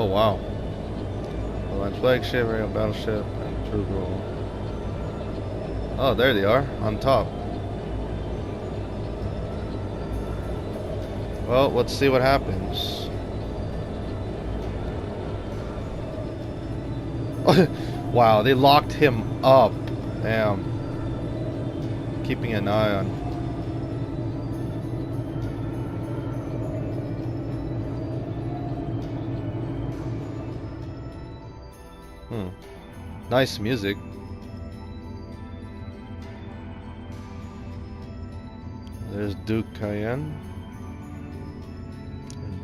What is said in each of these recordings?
Oh wow. Alliance flagship, aerial battleship, and troop roll. Oh, there they are, on top. Well, let's see what happens. Wow, they locked him up. Damn. Keeping an eye on. Nice music. There's Duke Cayenne.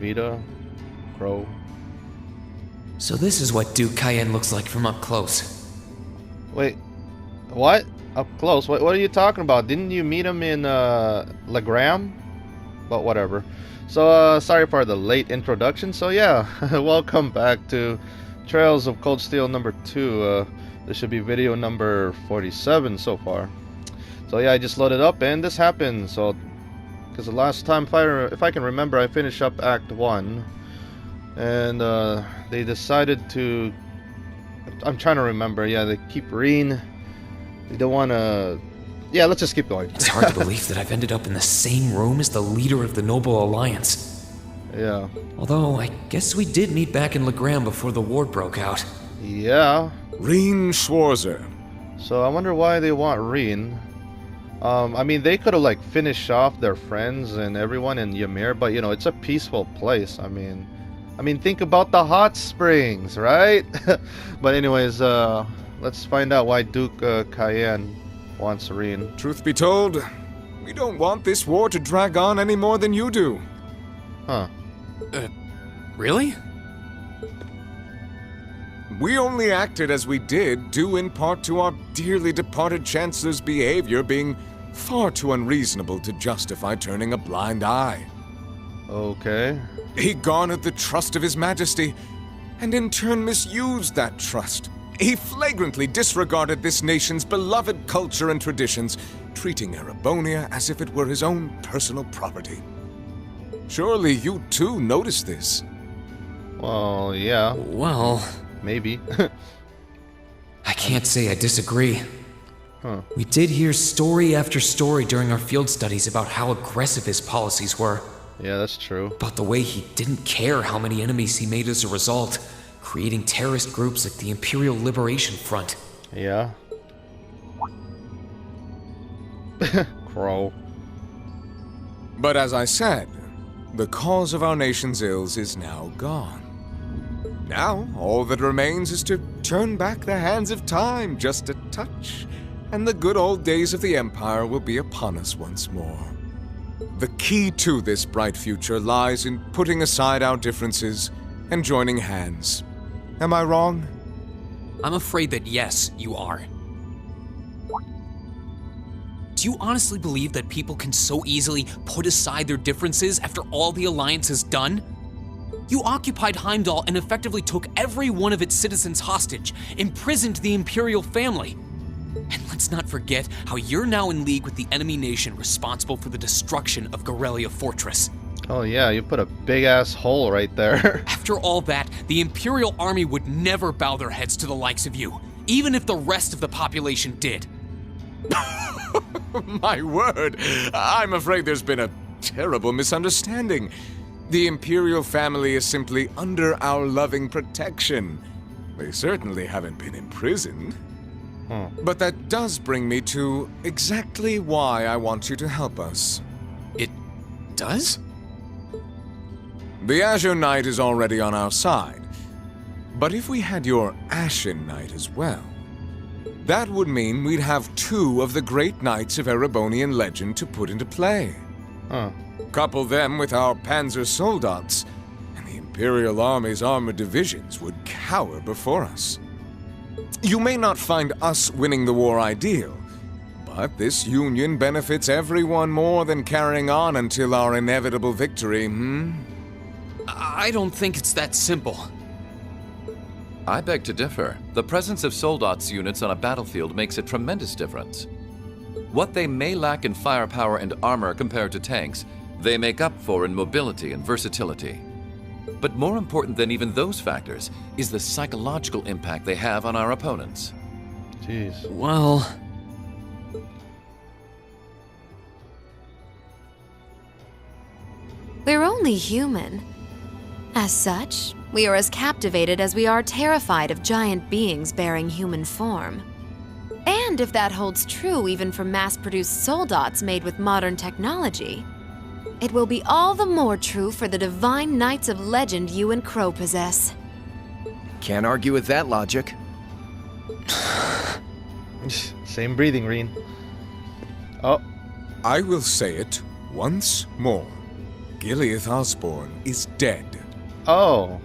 Vita. Crow. So this is what Duke Cayenne looks like from up close. Wait. What? Up close? What are you talking about? Didn't you meet him in Legram? But whatever. So sorry for the late introduction. So yeah, welcome back to Trails of Cold Steel number 2. This should be video number 47 so far. So yeah, I just loaded up and this happened. So because the last time, if I can remember, I finished up Act 1, and they decided to. I'm trying to remember. Yeah, they keep Reen. They don't want to. Yeah, let's just keep going. It's hard to believe that I've ended up in the same room as the leader of the Noble Alliance. Yeah. Although, I guess we did meet back in Legram before the war broke out. Yeah. Reen Schwarzer. So I wonder why they want Reen. I mean, they could have like finished off their friends and everyone in Ymir, but you know, it's a peaceful place. I mean, think about the hot springs, right? But anyways, let's find out why Duke Cayenne wants Reen. Truth be told, we don't want this war to drag on any more than you do. Huh. Really? We only acted as we did, due in part to our dearly departed Chancellor's behavior being far too unreasonable to justify turning a blind eye. Okay. He garnered the trust of His Majesty, and in turn misused that trust. He flagrantly disregarded this nation's beloved culture and traditions, treating Erebonia as if it were his own personal property. Surely you too noticed this. Well, yeah. Well... Maybe. I can't say I disagree. Huh. We did hear story after story during our field studies about how aggressive his policies were. Yeah, that's true. About the way he didn't care how many enemies he made as a result, creating terrorist groups like the Imperial Liberation Front. Yeah. Crow. But as I said, the cause of our nation's ills is now gone. Now, all that remains is to turn back the hands of time just a touch, and the good old days of the Empire will be upon us once more. The key to this bright future lies in putting aside our differences and joining hands. Am I wrong? I'm afraid that yes, you are. Do you honestly believe that people can so easily put aside their differences after all the Alliance has done? You occupied Heimdall and effectively took every one of its citizens hostage, imprisoned the Imperial family. And let's not forget how you're now in league with the enemy nation responsible for the destruction of Gorelia Fortress. Oh yeah, you put a big-ass hole right there. After all that, the Imperial army would never bow their heads to the likes of you, even if the rest of the population did. My word, I'm afraid there's been a terrible misunderstanding. The Imperial family is simply under our loving protection. They certainly haven't been imprisoned. But that does bring me to exactly why I want you to help us. It does? The Azure Knight is already on our side. But if we had your Ashen Knight as well, that would mean we'd have two of the great knights of Erebonian legend to put into play. Couple them with our Panzer Soldats, and the Imperial Army's armored divisions would cower before us. You may not find us winning the war ideal, but this union benefits everyone more than carrying on until our inevitable victory, I don't think it's that simple. I beg to differ. The presence of Soldats units on a battlefield makes a tremendous difference. What they may lack in firepower and armor compared to tanks, they make up for in mobility and versatility. But more important than even those factors is the psychological impact they have on our opponents. Jeez. Well, we're only human. As such, we are as captivated as we are terrified of giant beings bearing human form. And if that holds true even for mass-produced soul-dots made with modern technology, it will be all the more true for the divine knights of legend you and Crow possess. Can't argue with that logic. Same breathing, Reen. Oh. I will say it once more. Gileath Osborne is dead. Oh.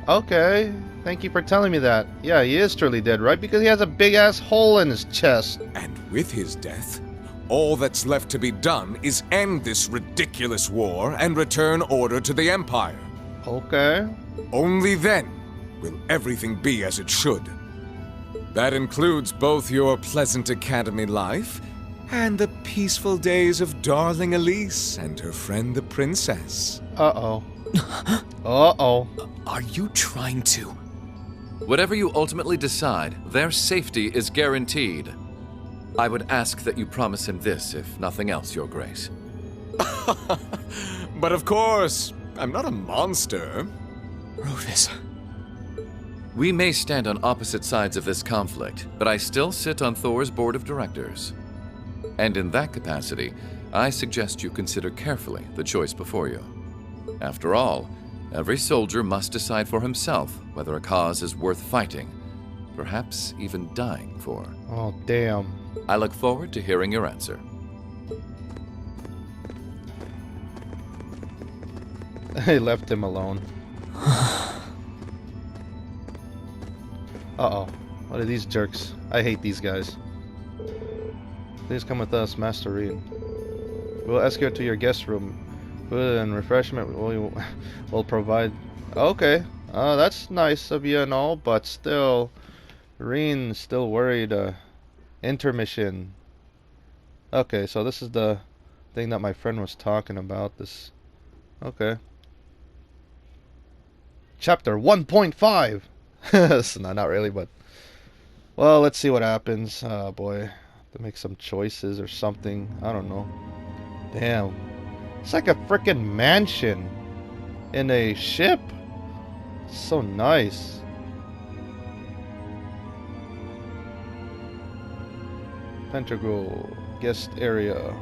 Okay. Thank you for telling me that. Yeah, he is truly dead, right? Because he has a big-ass hole in his chest. And with his death, all that's left to be done is end this ridiculous war and return order to the Empire. Okay. Only then will everything be as it should. That includes both your pleasant academy life and the peaceful days of darling Elise and her friend the princess. Uh-oh. Uh-oh. are you trying to? Whatever you ultimately decide, their safety is guaranteed. I would ask that you promise him this, if nothing else, Your Grace. But of course, I'm not a monster. Rufus. We may stand on opposite sides of this conflict, but I still sit on Thor's board of directors. And in that capacity, I suggest you consider carefully the choice before you. After all, every soldier must decide for himself whether a cause is worth fighting, perhaps even dying for. Oh, damn. I look forward to hearing your answer. They left him alone. Uh-oh. What are these jerks? I hate these guys. Please come with us, Master Reed. We'll escort to your guest room. Food and refreshment we'll provide. Okay. That's nice of you and all, but still... Reen's still worried. Intermission. Okay, so this is the thing that my friend was talking about. This... Okay. Chapter 1.5! No, not really, but... Well, let's see what happens. Oh, boy. To make some choices or something. I don't know. Damn. It's like a freaking mansion in a ship. So nice. Pentacle. Guest area.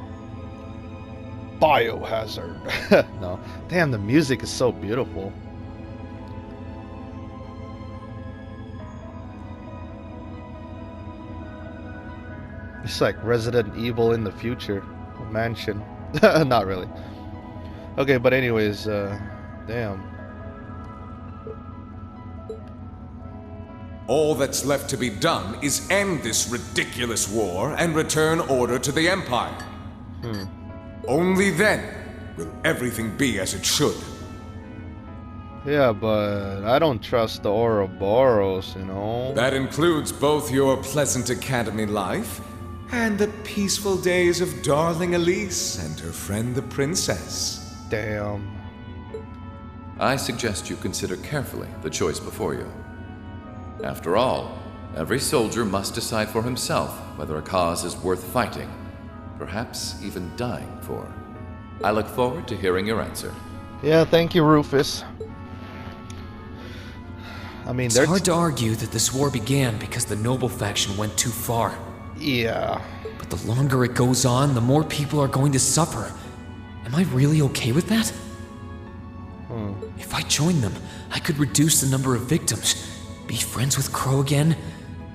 Biohazard. No. Damn, the music is so beautiful. It's like Resident Evil in the future. A mansion. Not really. Okay, but anyways, damn. All that's left to be done is end this ridiculous war and return order to the Empire. Only then will everything be as it should. Yeah, but I don't trust the Ouroboros, you know. That includes both your pleasant academy life and the peaceful days of darling Elise and her friend the princess. Damn. I suggest you consider carefully the choice before you. After all, every soldier must decide for himself whether a cause is worth fighting, perhaps even dying for. I look forward to hearing your answer. Yeah, thank you, Rufus. I mean, It's hard to argue that this war began because the noble faction went too far. Yeah. But the longer it goes on, the more people are going to suffer. Am I really okay with that? If I join them, I could reduce the number of victims, be friends with Crow again,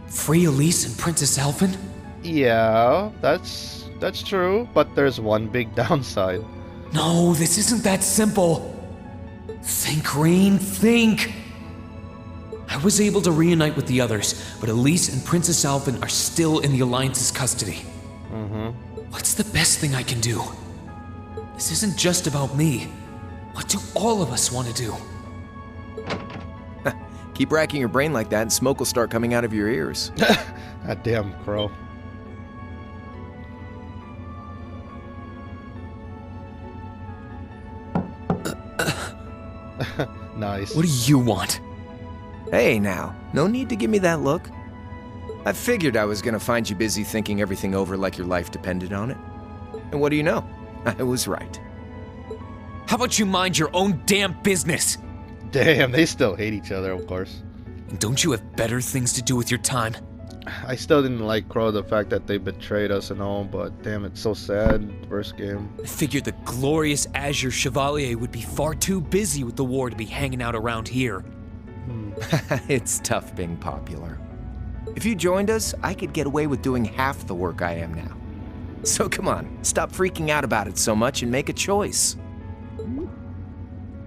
free Elise and Princess Alphen. Yeah, that's true, but there's one big downside. No, this isn't that simple. Think, Rain, think! I was able to reunite with the others, but Elise and Princess Alphen are still in the Alliance's custody. What's the best thing I can do? This isn't just about me. What do all of us want to do? Keep racking your brain like that and smoke will start coming out of your ears. God damn, Crow. Nice. What do you want? Hey now, no need to give me that look. I figured I was gonna find you busy thinking everything over like your life depended on it. And what do you know? I was right. How about you mind your own damn business? Damn, they still hate each other, of course. And don't you have better things to do with your time? I still didn't like Crow, the fact that they betrayed us and all, but damn, it's so sad. First game. I figured the glorious Azure Chevalier would be far too busy with the war to be hanging out around here. It's tough being popular. If you joined us, I could get away with doing half the work I am now. So come on, stop freaking out about it so much and make a choice.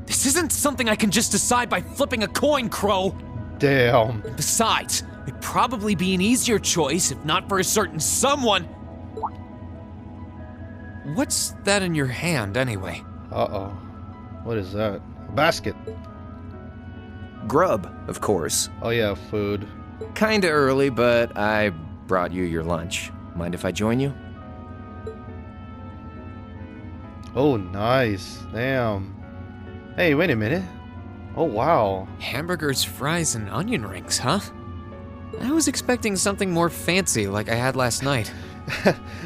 This isn't something I can just decide by flipping a coin, Crow. Damn. Besides, it'd probably be an easier choice if not for a certain someone. What's that in your hand, anyway? Uh-oh. What is that? A basket. Grub, of course. Oh yeah, food. Kinda early, but I brought you your lunch. Mind if I join you? Oh, nice. Damn. Hey, wait a minute. Oh, wow. Hamburgers, fries, and onion rings, huh? I was expecting something more fancy like I had last night.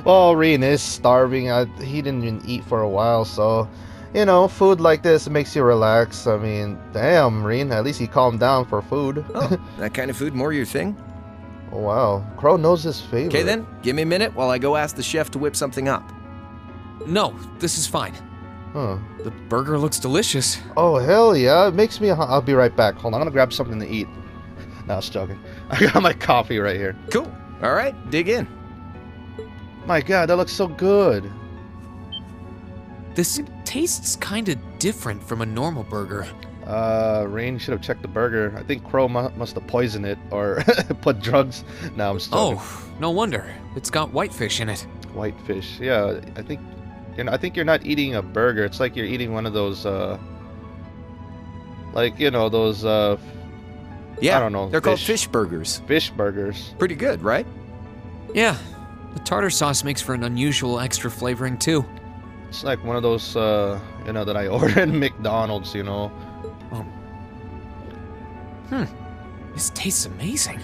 Well, Reen is starving. He didn't even eat for a while, so, you know, food like this makes you relax. I mean, damn, Reen, at least he calmed down for food. Oh, that kind of food more your thing? Oh, wow. Crow knows his favorite. Okay then, give me a minute while I go ask the chef to whip something up. No, this is fine. Huh. The burger looks delicious. Oh, hell yeah. It makes me... I'll be right back. Hold on, I'm gonna grab something to eat. No, I was joking. I got my coffee right here. Cool. All right, dig in. My god, that looks so good. This tastes kinda different from a normal burger. Rain should have checked the burger. I think Crow must have poisoned it or put drugs. No, I'm still. Oh, no wonder. It's got whitefish in it. Whitefish. Yeah, I think you're not eating a burger. It's like you're eating one of those like, you know, those Yeah, I don't know. They're called fish burgers. Fish burgers. Pretty good, right? Yeah, the tartar sauce makes for an unusual extra flavoring too. It's like one of those you know, that I ordered at McDonald's, you know. This tastes amazing.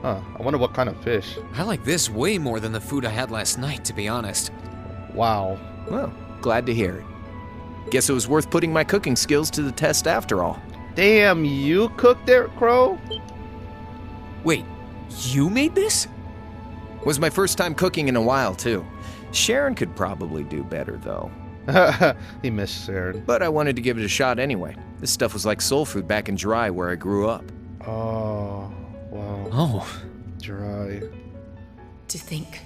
Huh. I wonder what kind of fish. I like this way more than the food I had last night, to be honest. Wow. Well, glad to hear it. Guess it was worth putting my cooking skills to the test after all. Damn, you cooked it, Crow? Wait, you made this? Was my first time cooking in a while, too. Sharon could probably do better, though. He missed Sharon. But I wanted to give it a shot anyway. This stuff was like soul food back in Dry, where I grew up. Oh, wow. Oh. Dry. To think,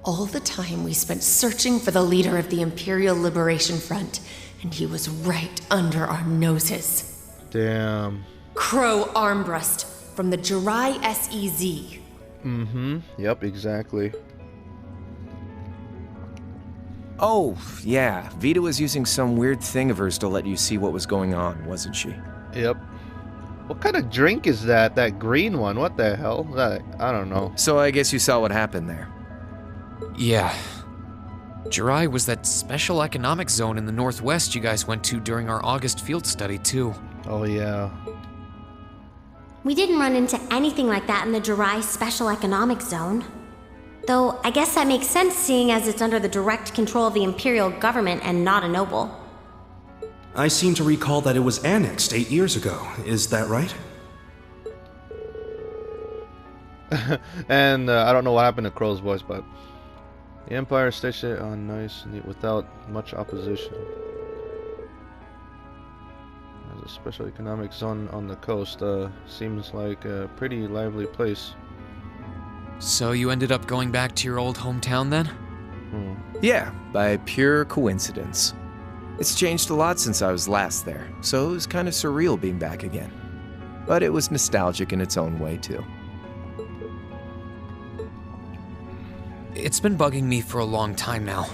all the time we spent searching for the leader of the Imperial Liberation Front, and he was right under our noses. Damn. Crow Armbrust from the Jrpg XSEED. Mm-hmm. Yep, exactly. Oh, yeah. Vita was using some weird thing of hers to let you see what was going on, wasn't she? Yep. What kind of drink is that? That green one? What the hell? That, I don't know. So I guess you saw what happened there. Yeah. Jrpg was that special economic zone in the Northwest you guys went to during our August field study, too. Oh, yeah. We didn't run into anything like that in the Jrpg Special Economic Zone. Though, I guess that makes sense seeing as it's under the direct control of the Imperial government and not a noble. I seem to recall that it was annexed 8 years ago. Is that right? And I don't know what happened to Crow's voice, but the Empire stitched it on nice and without much opposition. There's a special economic zone on the coast. Seems like a pretty lively place. So you ended up going back to your old hometown then? Yeah, by pure coincidence. It's changed a lot since I was last there, so it was kind of surreal being back again. But it was nostalgic in its own way, too. It's been bugging me for a long time now.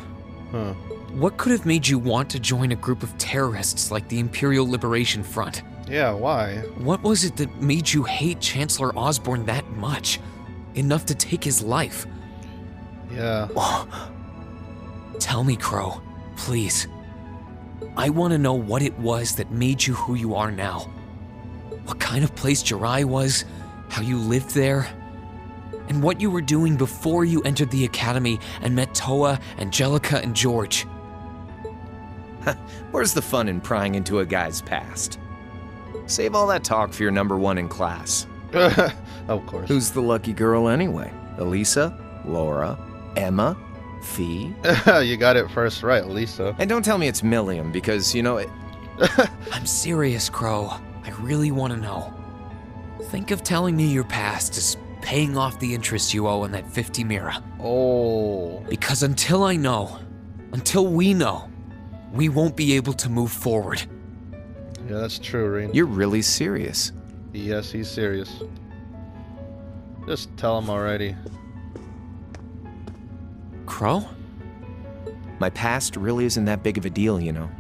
Huh. What could have made you want to join a group of terrorists like the Imperial Liberation Front? Yeah, why? What was it that made you hate Chancellor Osborne that much? Enough to take his life? Yeah. Tell me, Crow. Please. I want to know what it was that made you who you are now. What kind of place Jri was, how you lived there, and what you were doing before you entered the academy and met Toa, Angelica, and George. Where's the fun in prying into a guy's past? Save all that talk for your number one in class. Of course. Who's the lucky girl anyway? Elisa? Laura? Emma? Fee? You got it first right, Lisa. And don't tell me it's Milliam, because, you know, it... I'm serious, Crow. I really want to know. Think of telling me your past as paying off the interest you owe on that 50 mira. Oh. Because until I know, until we know, we won't be able to move forward. Yeah, that's true, Rean. You're really serious. Yes, he's serious. Just tell him already. Crow? My past really isn't that big of a deal, you know.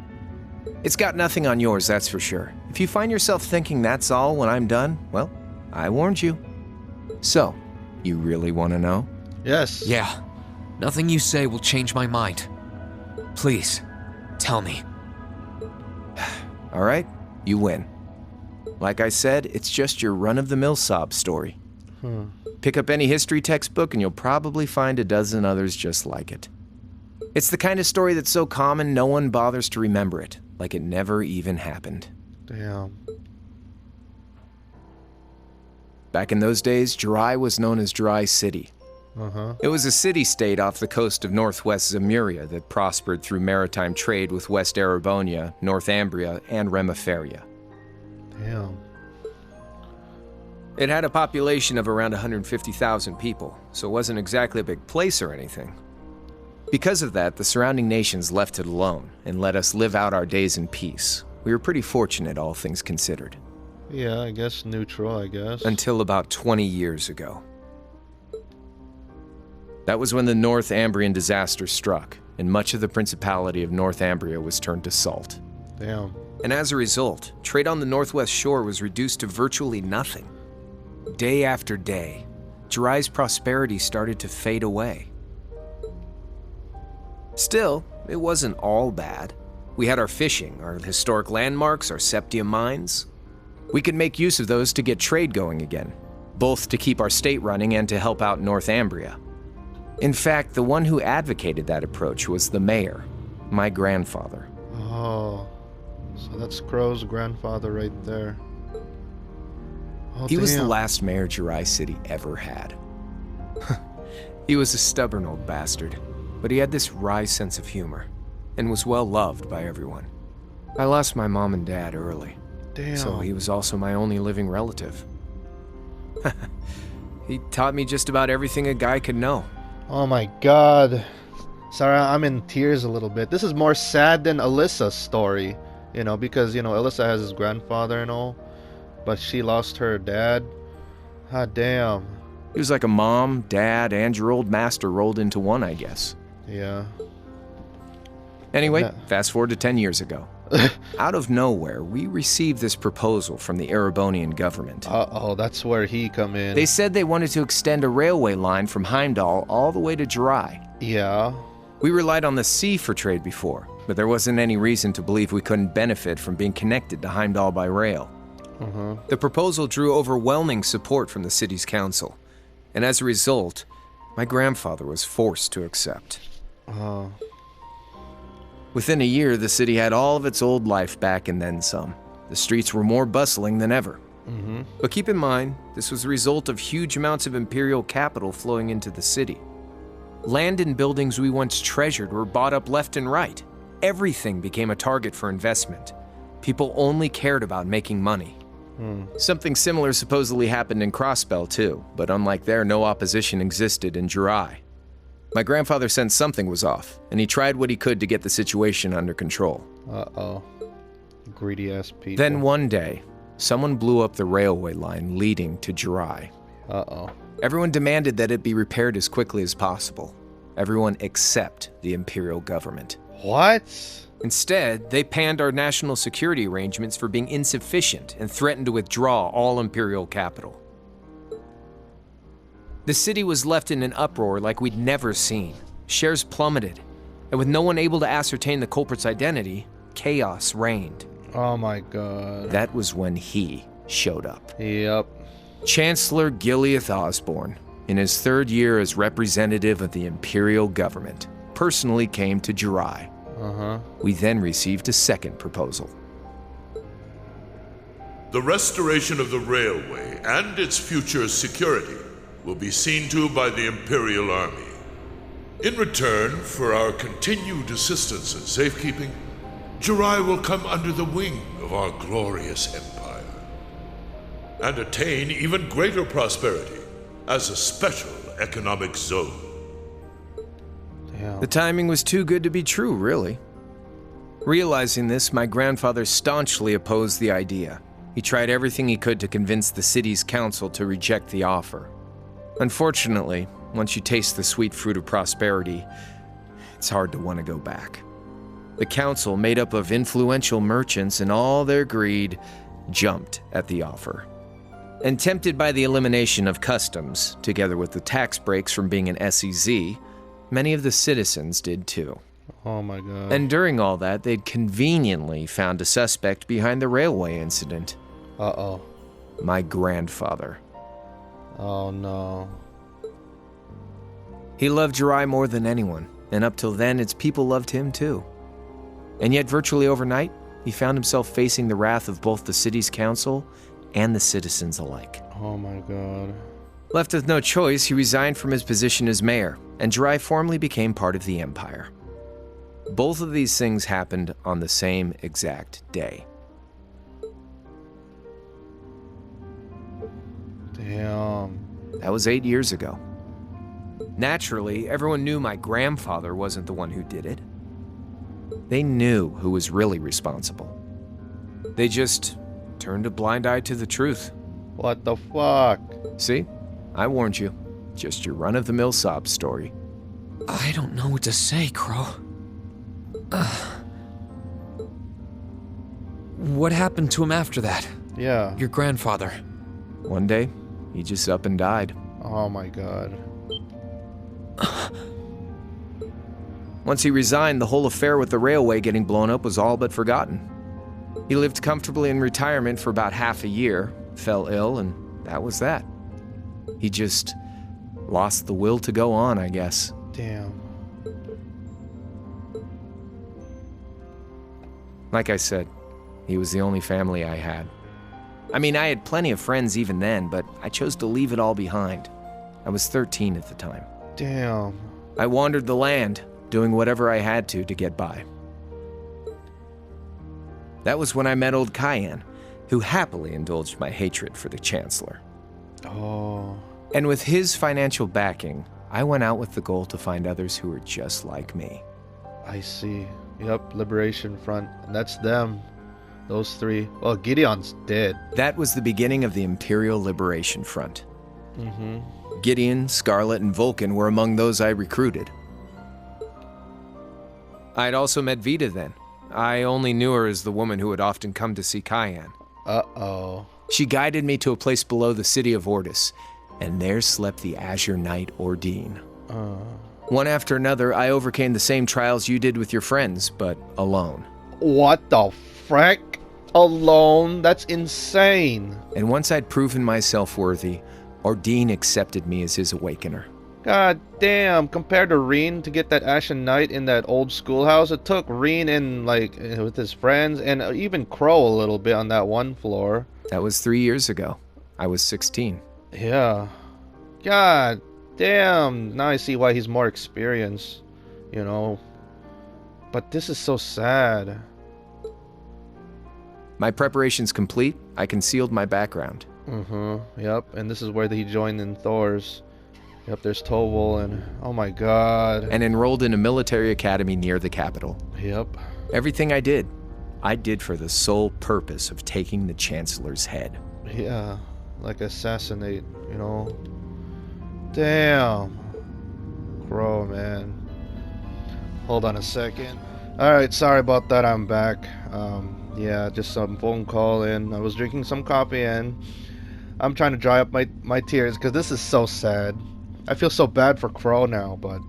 It's got nothing on yours, that's for sure. If you find yourself thinking that's all when I'm done, well, I warned you. So, you really want to know? Yes. Yeah. Nothing you say will change my mind. Please, tell me. All right, you win. Like I said, it's just your run-of-the-mill sob story. Pick up any history textbook and you'll probably find a dozen others just like it. It's the kind of story that's so common no one bothers to remember it, like it never even happened. Damn. Back in those days, Jri was known as Dry City. It was a city-state off the coast of northwest Zemuria that prospered through maritime trade with West Erebonia, Northumbria, and Remiferia. Damn. It had a population of around 150,000 people, so it wasn't exactly a big place or anything. Because of that, the surrounding nations left it alone and let us live out our days in peace. We were pretty fortunate, all things considered. Yeah, I guess neutral, I guess. Until about 20 years ago. That was when the Northumbrian disaster struck, and much of the Principality of Northumbria was turned to salt. Damn. And as a result, trade on the northwest shore was reduced to virtually nothing. Day after day, Jri's prosperity started to fade away. Still, it wasn't all bad. We had our fishing, our historic landmarks, our septium mines. We could make use of those to get trade going again, both to keep our state running and to help out Northumbria. In fact, the one who advocated that approach was the mayor, my grandfather. Oh, so that's Crow's grandfather right there. Oh, He was the damn. last mayor Jri City ever had. He was a stubborn old bastard, but he had this wry sense of humor, and was well loved by everyone. I lost my mom and dad early, Damn. so he was also my only living relative. He taught me just about everything a guy could know. Oh my god. Sorry, I'm in tears a little bit. This is more sad than Alyssa's story, you know, because, you know, Alyssa has his grandfather and all, but she lost her dad. Ah, damn. He was like a mom, dad, and your old master rolled into one, I guess. Yeah. Anyway, Yeah. fast forward to 10 years ago. Out of nowhere, we received this proposal from the Erebonian government. Uh-oh, that's where he come in. They said they wanted to extend a railway line from Heimdall all the way to Jri. Yeah. We relied on the sea for trade before, but there wasn't any reason to believe we couldn't benefit from being connected to Heimdall by rail. The proposal drew overwhelming support from the city's council, and as a result, my grandfather was forced to accept. Oh. Within a year, the city had all of its old life back and then some. The streets were more bustling than ever. But keep in mind, this was the result of huge amounts of imperial capital flowing into the city. Land and buildings we once treasured were bought up left and right. Everything became a target for investment. People only cared about making money. Something similar supposedly happened in Crossbell too, but unlike there, no opposition existed in Jri. My grandfather sensed something was off, and he tried what he could to get the situation under control. Uh-oh. Greedy ass people. Then one day, someone blew up the railway line leading to Jri. Uh-oh. Everyone demanded that it be repaired as quickly as possible. Everyone except the imperial government. What? Instead, they panned our national security arrangements for being insufficient and threatened to withdraw all imperial capital. The city was left in an uproar like we'd never seen. Shares plummeted, and with no one able to ascertain the culprit's identity, chaos reigned. Oh my god. That was when he showed up. Yep. Chancellor Gileath Osborne, in his 3rd year as representative of the Imperial government, personally came to Jri. We then received a second proposal. The restoration of the railway and its future security will be seen to by the Imperial Army. In return for our continued assistance in safekeeping, Jri will come under the wing of our glorious empire and attain even greater prosperity as a special economic zone. Damn. The timing was too good to be true, really. Realizing this, my grandfather staunchly opposed the idea. He tried everything he could to convince the city's council to reject the offer. Unfortunately, once you taste the sweet fruit of prosperity, it's hard to want to go back. The council, made up of influential merchants and all their greed, jumped at the offer. And tempted by the elimination of customs, together with the tax breaks from being an SEZ, many of the citizens did too. Oh my god. And during all that, they'd conveniently found a suspect behind the railway incident. Uh-oh. My grandfather. Oh no. He loved Jri more than anyone, and up till then, its people loved him too. And yet, virtually overnight, he found himself facing the wrath of both the city's council and the citizens alike. Oh my god. Left with no choice, he resigned from his position as mayor, and Jri formally became part of the Empire. Both of these things happened on the same exact day. Damn. That was 8 years ago. Naturally, everyone knew my grandfather wasn't the one who did it. They knew who was really responsible. They just turned a blind eye to the truth. What the fuck? See? I warned you. Just your run-of-the-mill sob story. I don't know what to say, Crow. What happened to him after that? Yeah. Your grandfather. One day, he just up and died. Oh my god. Once he resigned, the whole affair with the railway getting blown up was all but forgotten. He lived comfortably in retirement for about half a year, fell ill, and that was that. He just lost the will to go on, I guess. Damn. Like I said, he was the only family I had. I mean, I had plenty of friends even then, but I chose to leave it all behind. I was 13 at the time. Damn. I wandered the land, doing whatever I had to get by. That was when I met old Cayenne, who happily indulged my hatred for the Chancellor. Oh. And with his financial backing, I went out with the goal to find others who were just like me. I see. Yep, Liberation Front. And that's them. Those three. Well, Gideon's dead. That was the beginning of the Imperial Liberation Front. Gideon, Scarlet, and Vulcan were among those I recruited. I'd also met Vita then. I only knew her as the woman who would often come to see Cayenne. Uh-oh. She guided me to a place below the city of Ortis, and there slept the Azure Knight Ordine. One after another, I overcame the same trials you did with your friends, but alone. What the frick? Alone? That's insane. And once I'd proven myself worthy, Ordine accepted me as his awakener. God damn, compared to Reen to get that Ashen Knight in that old schoolhouse, it took Reen in, like, with his friends, and even Crow a little bit on that one floor. That was 3 years ago. I was 16. Yeah. God damn. Now I see why he's more experienced, you know. But this is so sad. My preparations complete, I concealed my background. Yep, and this is where he joined in Thor's. Yep, there's Tovol and... oh my god. And enrolled in a military academy near the capital. Yep. Everything I did for the sole purpose of taking the Chancellor's head. Yeah, like assassinate, you know. Damn. Crow, man. Hold on a second. Alright, sorry about that, I'm back. Yeah, just some phone call and I was drinking some coffee and I'm trying to dry up my tears because this is so sad. I feel so bad for Crow now, but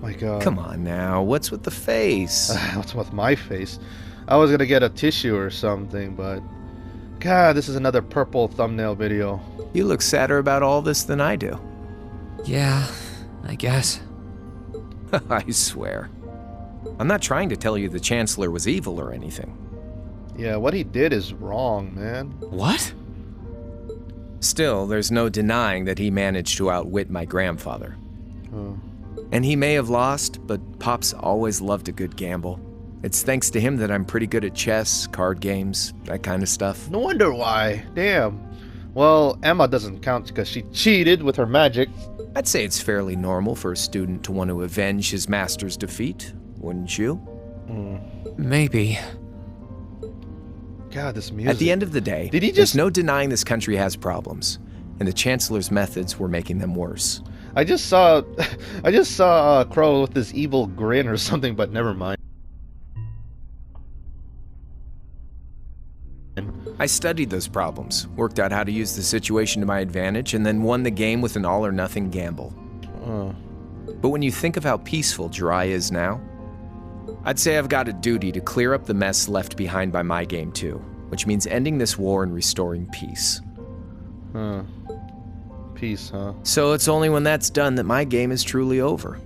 My God. Come on now, what's with the face? What's with my face? I was gonna get a tissue or something, but... God, this is another purple thumbnail video. You look sadder about all this than I do. Yeah, I guess. I swear. I'm not trying to tell you the Chancellor was evil or anything. Yeah, what he did is wrong, man. What? Still, there's no denying that he managed to outwit my grandfather. And he may have lost, but Pop's always loved a good gamble. It's thanks to him that I'm pretty good at chess, card games, that kind of stuff. No wonder why. Damn. Well, Emma doesn't count because she cheated with her magic. I'd say it's fairly normal for a student to want to avenge his master's defeat, wouldn't you? Maybe. God, this music. At the end of the day, Did he just... there's no denying this country has problems, and the Chancellor's methods were making them worse. I just saw Crow with this evil grin or something, but never mind. I studied those problems, worked out how to use the situation to my advantage, and then won the game with an all-or-nothing gamble. But when you think of how peaceful Jirai is now, I'd say I've got a duty to clear up the mess left behind by my game too, which means ending this war and restoring peace. Peace, huh? So it's only when that's done that my game is truly over.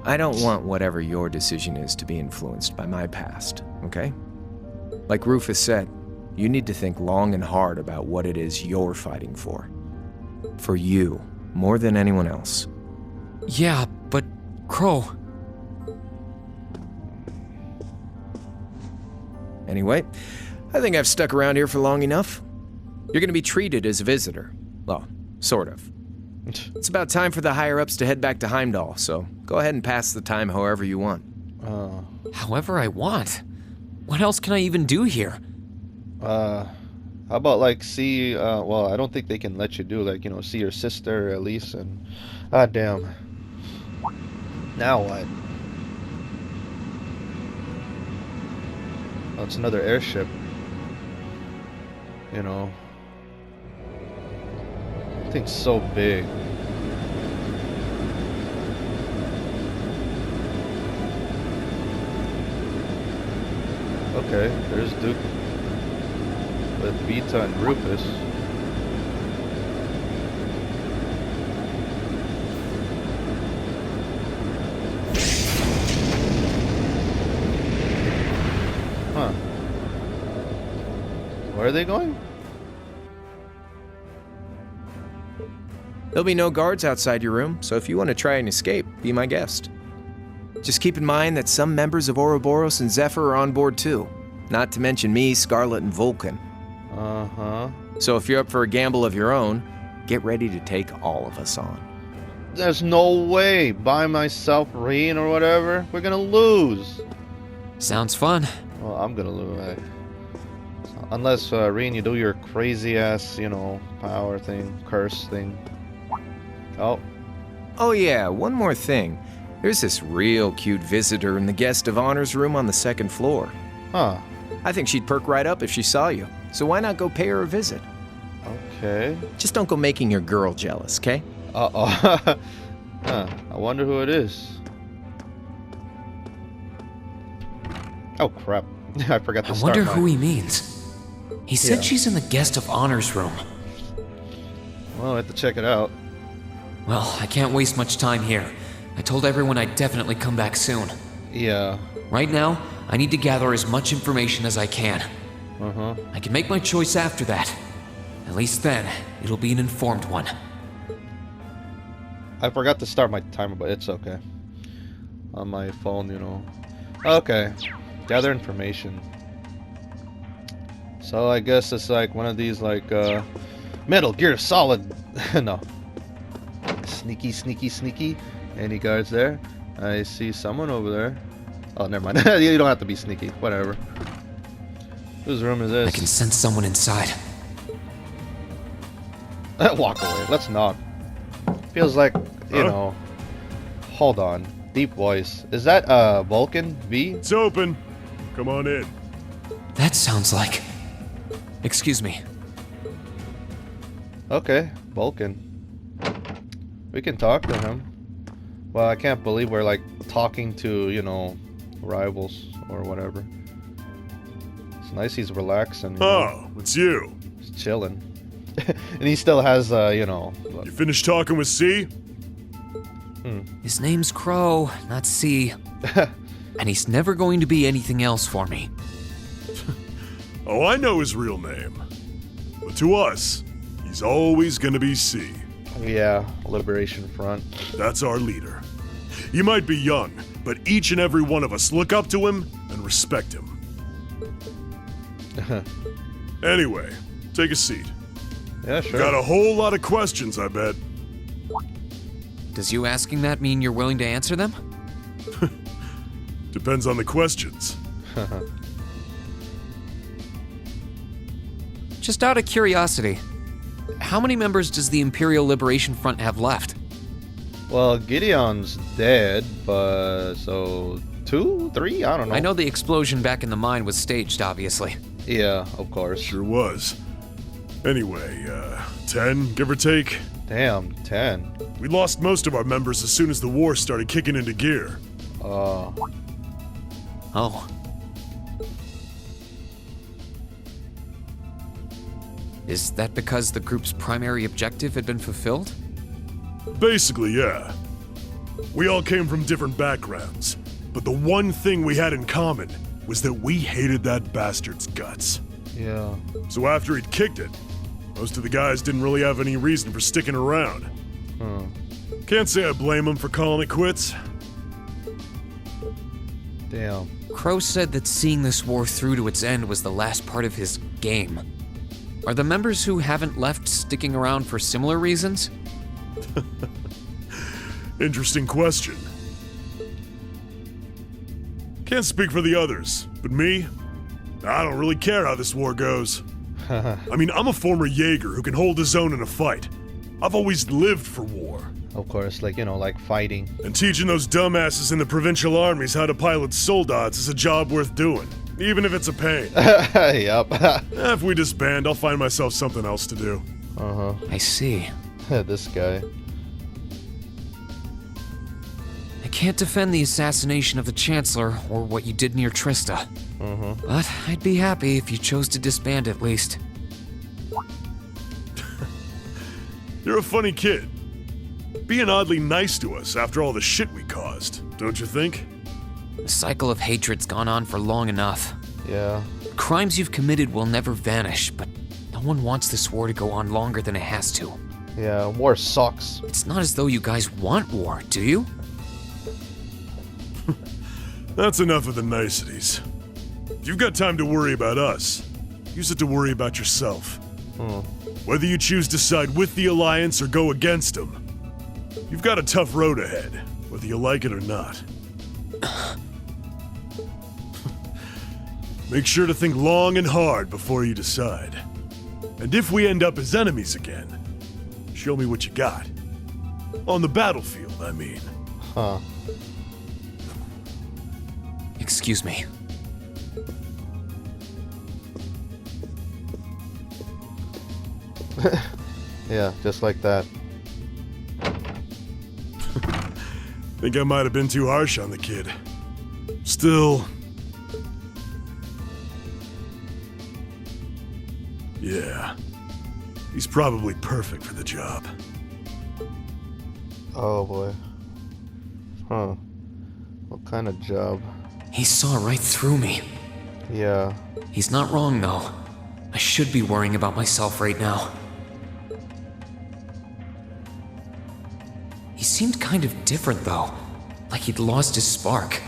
I don't want whatever your decision is to be influenced by my past, okay? Like Rufus said, you need to think long and hard about what it is you're fighting for. For you, more than anyone else. Yeah, but Crow... Anyway, I think I've stuck around here for long enough. You're gonna be treated as a visitor. Well, sort of. It's about time for the higher-ups to head back to Heimdall, so go ahead and pass the time however you want. However I want? What else can I even do here? How about, like, see, well, I don't think they can let you do, like, you know, see your sister at least, and... God damn. Now what? Oh, it's another airship. You know. This thing's so big. Okay, there's Duke with Vita and Rufus. Huh. Where are they going? There'll be no guards outside your room, so if you want to try and escape, be my guest. Just keep in mind that some members of Ouroboros and Zephyr are on board too. Not to mention me, Scarlet, and Vulcan. So if you're up for a gamble of your own, get ready to take all of us on. There's no way. By myself, Reen, or whatever. We're gonna lose. Sounds fun. Well, I'm gonna lose. Unless, Reen, you do your crazy ass, you know, power thing, curse thing. Oh. Oh yeah, one more thing. There's this real cute visitor in the guest of honors room on the second floor. Huh. I think she'd perk right up if she saw you, so why not go pay her a visit? Okay. Just don't go making your girl jealous, okay? Uh-oh. Huh. I wonder who it is. Oh, crap. I forgot to I start wonder who he means. He said Yeah. she's in the guest of honors room. Well, I have to check it out. Well, I can't waste much time here. I told everyone I'd definitely come back soon. Yeah. Right now, I need to gather as much information as I can. I can make my choice after that. At least then, it'll be an informed one. I forgot to start my timer, but it's okay. On my phone, you know. Okay. Gather information. So I guess it's like one of these, like, Metal Gear Solid. No. Sneaky, sneaky, sneaky. Any guards there? I see someone over there. Oh, never mind. You don't have to be sneaky. Whatever. Whose room is this? I can sense someone inside. Walk away. Let's knock. Feels like, you know. Hold on. Deep voice. Is that Vulcan V? It's open. Come on in. That sounds like... Excuse me. Okay, Vulcan. We can talk to him. Well, I can't believe we're like talking to, you know, rivals or whatever. It's nice he's relaxing. Oh, it's you. He's chilling. And he still has, you know... You finished talking with C? His name's Crow, not C. And he's never going to be anything else for me. Oh, I know his real name. But to us, he's always gonna be C. Yeah, Liberation Front. That's our leader. He might be young, but each and every one of us look up to him and respect him. Anyway, take a seat. Yeah, sure. Got a whole lot of questions, I bet. Does you asking that mean you're willing to answer them? Depends on the questions. Just out of curiosity, how many members does the Imperial Liberation Front have left? Well, Gideon's dead, but so 2, 3, I don't know. I know the explosion back in the mine was staged, obviously. Yeah, of course. Sure was. Anyway, 10, give or take. Damn, 10. We lost most of our members as soon as the war started kicking into gear. Oh. Is that because the group's primary objective had been fulfilled? Basically, yeah. We all came from different backgrounds, but the one thing we had in common was that we hated that bastard's guts. Yeah. So after he'd kicked it, most of the guys didn't really have any reason for sticking around. Can't say I blame them for calling it quits. Damn. Crow said that seeing this war through to its end was the last part of his game. Are the members who haven't left sticking around for similar reasons? Interesting question. Can't speak for the others, but me, I don't really care how this war goes. I mean, I'm a former Jaeger who can hold his own in a fight. I've always lived for war. Of course, like, you know, like fighting. And teaching those dumbasses in the provincial armies how to pilot soldats is a job worth doing, even if it's a pain. Yep. If we disband, I'll find myself something else to do. I see. This guy. I can't defend the assassination of the Chancellor or what you did near Trista. But I'd be happy if you chose to disband at least. You're a funny kid. Being oddly nice to us after all the shit we caused, don't you think? The cycle of hatred's gone on for long enough. Yeah. Crimes you've committed will never vanish, but no one wants this war to go on longer than it has to. Yeah, war sucks. It's not as though you guys want war, do you? That's enough of the niceties. If you've got time to worry about us, use it to worry about yourself. Whether you choose to side with the Alliance or go against them, you've got a tough road ahead, whether you like it or not. Make sure to think long and hard before you decide. And if we end up as enemies again, show me what you got. On the battlefield, I mean. Excuse me. Yeah, just like that. Think I might have been too harsh on the kid. Still... yeah. He's probably perfect for the job. Oh boy. What kind of job? He saw right through me. Yeah. He's not wrong, though. I should be worrying about myself right now. He seemed kind of different, though. Like he'd lost his spark.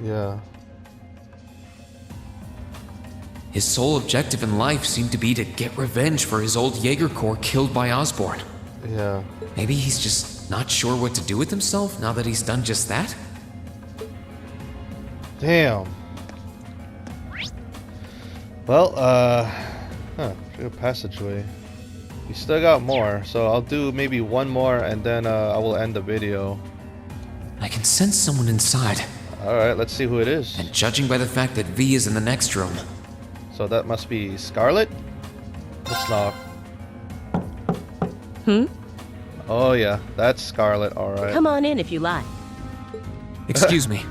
Yeah. His sole objective in life seemed to be to get revenge for his old Jaeger Corps killed by Osborn. Yeah. Maybe he's just not sure what to do with himself now that he's done just that? Damn. Well, through a passageway. We still got more, so I'll do maybe one more and then I will end the video. I can sense someone inside. Alright, let's see who it is. And judging by the fact that V is in the next room. So that must be Scarlet? Let's knock. Hmm? Oh yeah, that's Scarlet, alright. Come on in if you like. Excuse me.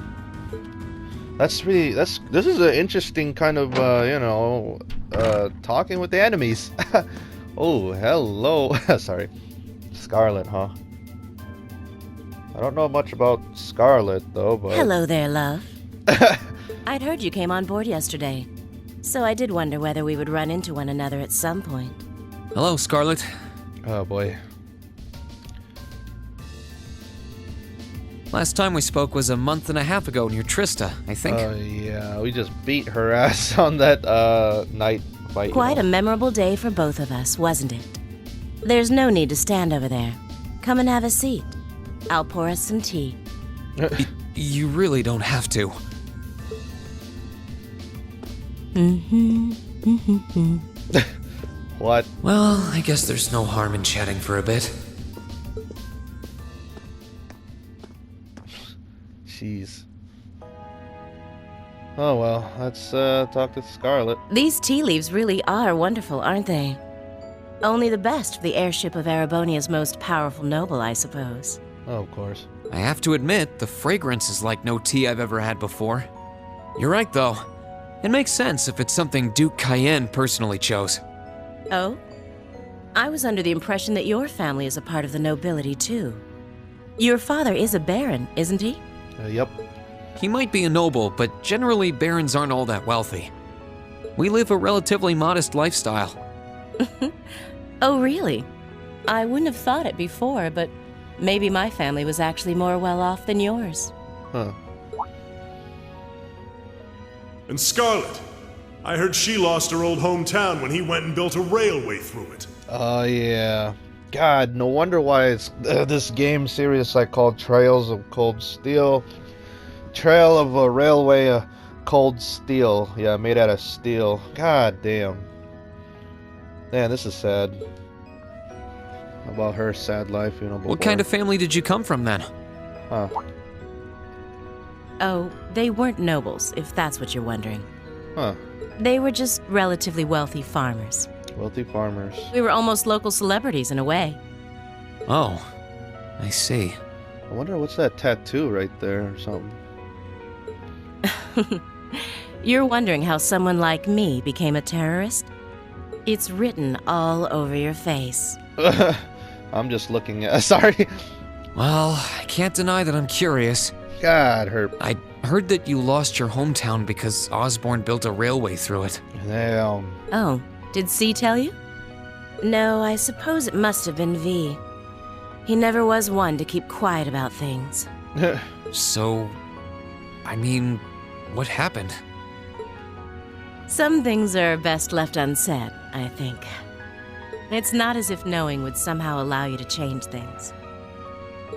This is an interesting kind of, you know, talking with the enemies. Oh, hello. Sorry. Scarlet, huh? I don't know much about Scarlet, though, but... Hello there, love. I'd heard you came on board yesterday, so I did wonder whether we would run into one another at some point. Hello, Scarlet. Oh, boy. Last time we spoke was a month and a half ago near Trista, I think. Yeah, we just beat her ass on that, night fight. Quite a memorable day for both of us, wasn't it? There's no need to stand over there. Come and have a seat. I'll pour us some tea. You really don't have to. What? Well, I guess there's no harm in chatting for a bit. Jeez. Oh well, let's talk to Scarlet. These tea leaves really are wonderful, aren't they? Only the best for the airship of Erebonia's most powerful noble, I suppose. Oh, of course. I have to admit, the fragrance is like no tea I've ever had before. You're right, though. It makes sense if it's something Duke Cayenne personally chose. Oh? I was under the impression that your family is a part of the nobility, too. Your father is a baron, isn't he? Yep. He might be a noble, but generally barons aren't all that wealthy. We live a relatively modest lifestyle. Oh, really? I wouldn't have thought it before, but maybe my family was actually more well off than yours. Huh. And Scarlet, I heard she lost her old hometown when he went and built a railway through it. Oh, yeah. God, no wonder why it's this game series I called Trails of Cold Steel. Trail of a Railway Cold Steel. Yeah, made out of steel. God damn. Man, this is sad. About her sad life, you know. Before. What kind of family did you come from, then? Huh. Oh, they weren't nobles, if that's what you're wondering. Huh. They were just relatively wealthy farmers. Wealthy farmers. We were almost local celebrities in a way. Oh, I see. I wonder what's that tattoo right there or something. You're wondering how someone like me became a terrorist? It's written all over your face. I'm just looking at... Sorry. Well, I can't deny that I'm curious. God, Herb. I heard that you lost your hometown because Osborne built a railway through it. Damn. Oh, did C tell you? No, I suppose it must have been V. He never was one to keep quiet about things. So, I mean, what happened? Some things are best left unsaid, I think. It's not as if knowing would somehow allow you to change things.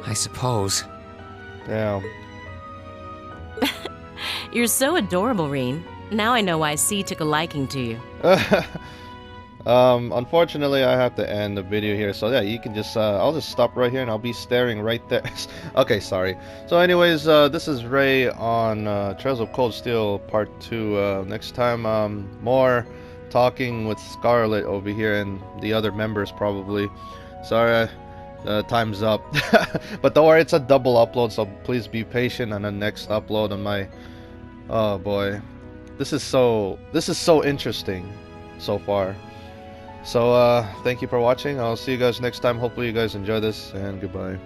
I suppose. Damn. You're so adorable, Reen. Now I know why C took a liking to you. Unfortunately, I have to end the video here. So yeah, you can just, I'll just stop right here and I'll be staring right there. Okay, sorry. So anyways, this is Ray on Trails of Cold Steel Part 2. Next time, more talking with Scarlet over here and the other members probably. Sorry, time's up. But don't worry, it's a double upload, so please be patient on the next upload on my... Oh boy. This is so interesting so far. So, thank you for watching. I'll see you guys next time. Hopefully you guys enjoy this, and goodbye.